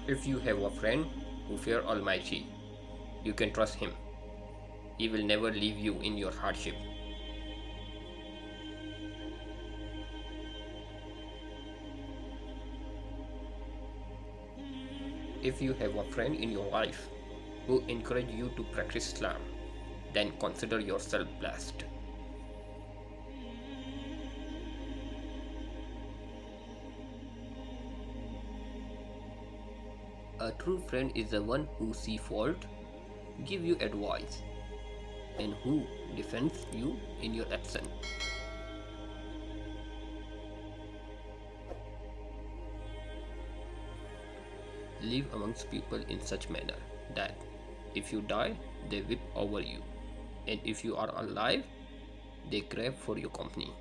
If you have a friend who fears Almighty, you can trust him. He will never leave you in your hardship. If you have a friend in your life who encourage you to practice Islam, then consider yourself blessed. A true friend is the one who sees fault, give you advice, and who defends you in your absence. Live amongst people in such manner that if you die, they weep over you, and if you are alive, they crave for your company.